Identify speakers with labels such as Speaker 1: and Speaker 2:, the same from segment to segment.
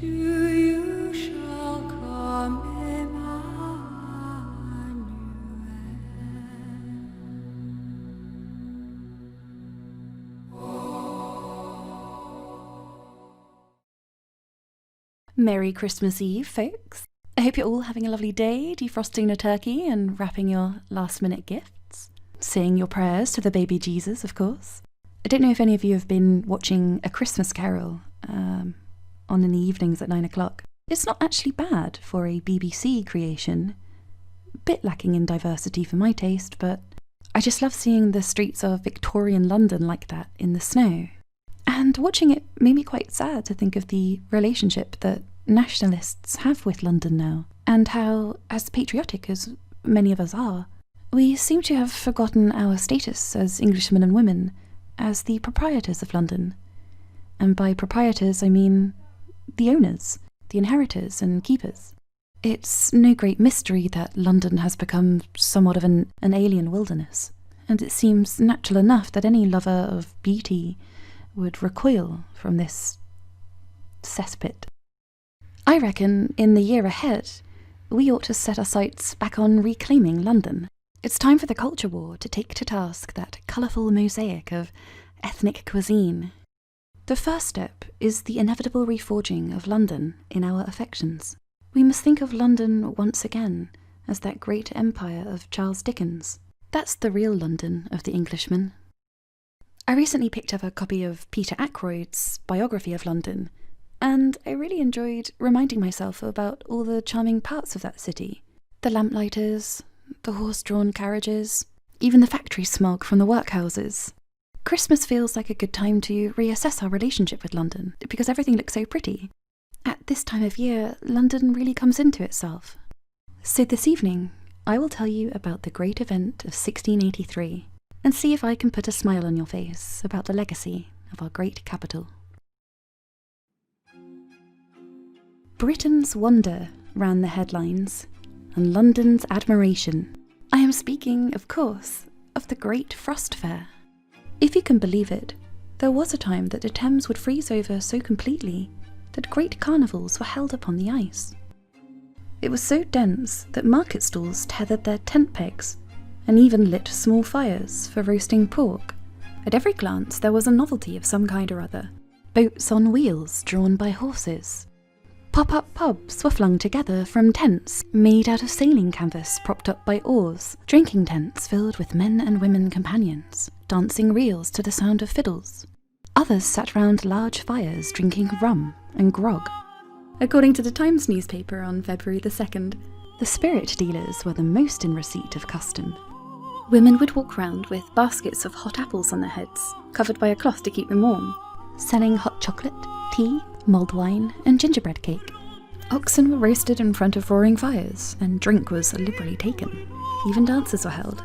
Speaker 1: to you shall come
Speaker 2: Merry Christmas Eve, folks. I hope you're all having a lovely day, defrosting a turkey and wrapping your last-minute gifts. Saying your prayers to the baby Jesus, of course. I don't know if any of you have been watching A Christmas Carol on in the evenings at 9 o'clock. It's not actually bad for a BBC creation. A bit lacking in diversity for my taste, but I just love seeing the streets of Victorian London like that in the snow. And watching it made me quite sad to think of the relationship that nationalists have with London now, and how, as patriotic as many of us are, we seem to have forgotten our status as Englishmen and women as the proprietors of London. And by proprietors I mean the owners, the inheritors and keepers. It's no great mystery that London has become somewhat of an alien wilderness, and it seems natural enough that any lover of beauty would recoil from this cesspit. I reckon in the year ahead, we ought to set our sights back on reclaiming London. It's time for the culture war to take to task that colourful mosaic of ethnic cuisine. The first step is the inevitable reforging of London in our affections. We must think of London once again as that great empire of Charles Dickens. That's the real London of the Englishman. I recently picked up a copy of Peter Ackroyd's biography of London, and I really enjoyed reminding myself about all the charming parts of that city. The lamplighters, the horse-drawn carriages, even the factory smog from the workhouses. Christmas feels like a good time to reassess our relationship with London, because everything looks so pretty. At this time of year, London really comes into itself. So this evening, I will tell you about the great event of 1683, and see if I can put a smile on your face about the legacy of our great capital. Britain's wonder ran the headlines, and London's admiration. I am speaking, of course, of the Great Frost Fair. If you can believe it, there was a time that the Thames would freeze over so completely that great carnivals were held upon the ice. It was so dense that market stalls tethered their tent pegs and even lit small fires for roasting pork. At every glance there was a novelty of some kind or other. Boats on wheels drawn by horses. Pop-up pubs were flung together from tents made out of sailing canvas propped up by oars, drinking tents filled with men and women companions, dancing reels to the sound of fiddles. Others sat round large fires drinking rum and grog. According to the Times newspaper on February the 2nd, the spirit dealers were the most in receipt of custom. Women would walk round with baskets of hot apples on their heads, covered by a cloth to keep them warm, selling hot chocolate, tea, mulled wine, and gingerbread cake. Oxen were roasted in front of roaring fires, and drink was liberally taken. Even dances were held.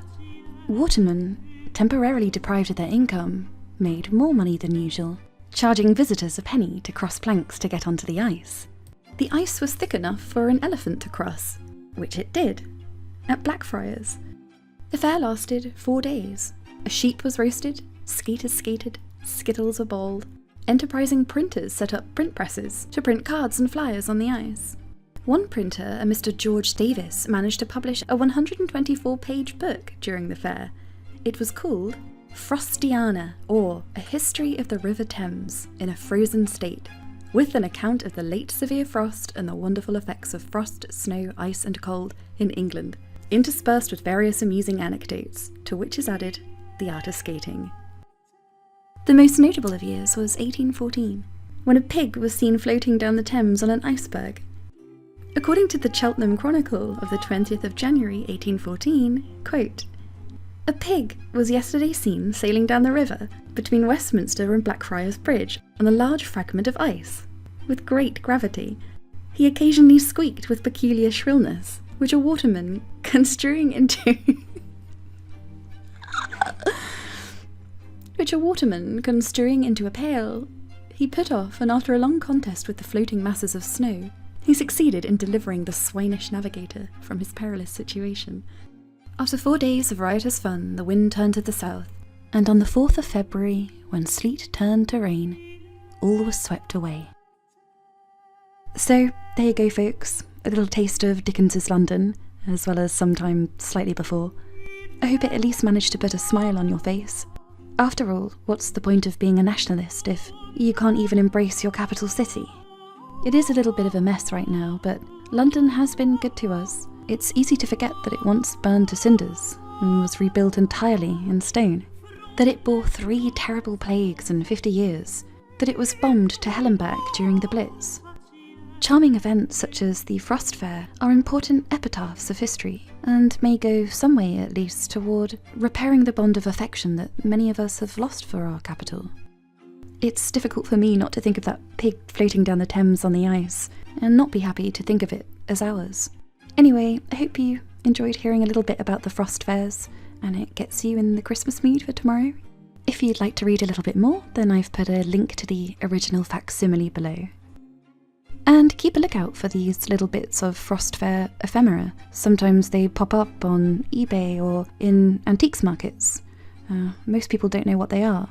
Speaker 2: Watermen, temporarily deprived of their income, made more money than usual, charging visitors a penny to cross planks to get onto the ice. The ice was thick enough for an elephant to cross, which it did, at Blackfriars. The fair lasted 4 days. A sheep was roasted, skaters skated, skittles were bowled. Enterprising printers set up print presses to print cards and flyers on the ice. One printer, a Mr. George Davis, managed to publish a 124-page book during the fair. It was called Frostiana, or A History of the River Thames in a Frozen State, with an account of the late severe frost and the wonderful effects of frost, snow, ice and cold in England, interspersed with various amusing anecdotes, to which is added the art of skating. The most notable of years was 1814, when a pig was seen floating down the Thames on an iceberg. According to the Cheltenham Chronicle of the 20th of January 1814, quote, "A pig was yesterday seen sailing down the river between Westminster and Blackfriars Bridge on a large fragment of ice, with great gravity. He occasionally squeaked with peculiar shrillness, which a waterman construing into a pail, he put off, and after a long contest with the floating masses of snow, he succeeded in delivering the swinish navigator from his perilous situation. After 4 days of riotous fun, the wind turned to the south, and on the 4th of February, when sleet turned to rain, all was swept away." So there you go, folks. A little taste of Dickens's London, as well as sometime slightly before. I hope it at least managed to put a smile on your face. After all, what's the point of being a nationalist if you can't even embrace your capital city? It is a little bit of a mess right now, but London has been good to us. It's easy to forget that it once burned to cinders and was rebuilt entirely in stone, that it bore 3 terrible plagues in 50 years, that it was bombed to hell and back during the Blitz. Charming events such as the Frost Fair are important epitaphs of history, and may go some way at least toward repairing the bond of affection that many of us have lost for our capital. It's difficult for me not to think of that pig floating down the Thames on the ice, and not be happy to think of it as ours. Anyway, I hope you enjoyed hearing a little bit about the Frost Fairs, and it gets you in the Christmas mood for tomorrow. If you'd like to read a little bit more, then I've put a link to the original facsimile below. And keep a lookout for these little bits of Frost Fair ephemera. Sometimes they pop up on eBay or in antiques markets. Most people don't know what they are,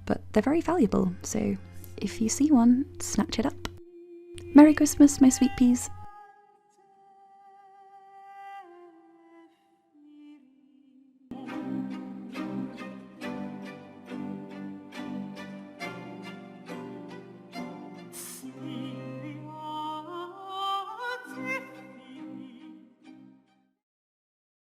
Speaker 2: but they're very valuable, so if you see one, snatch it up. Merry Christmas, my sweet peas.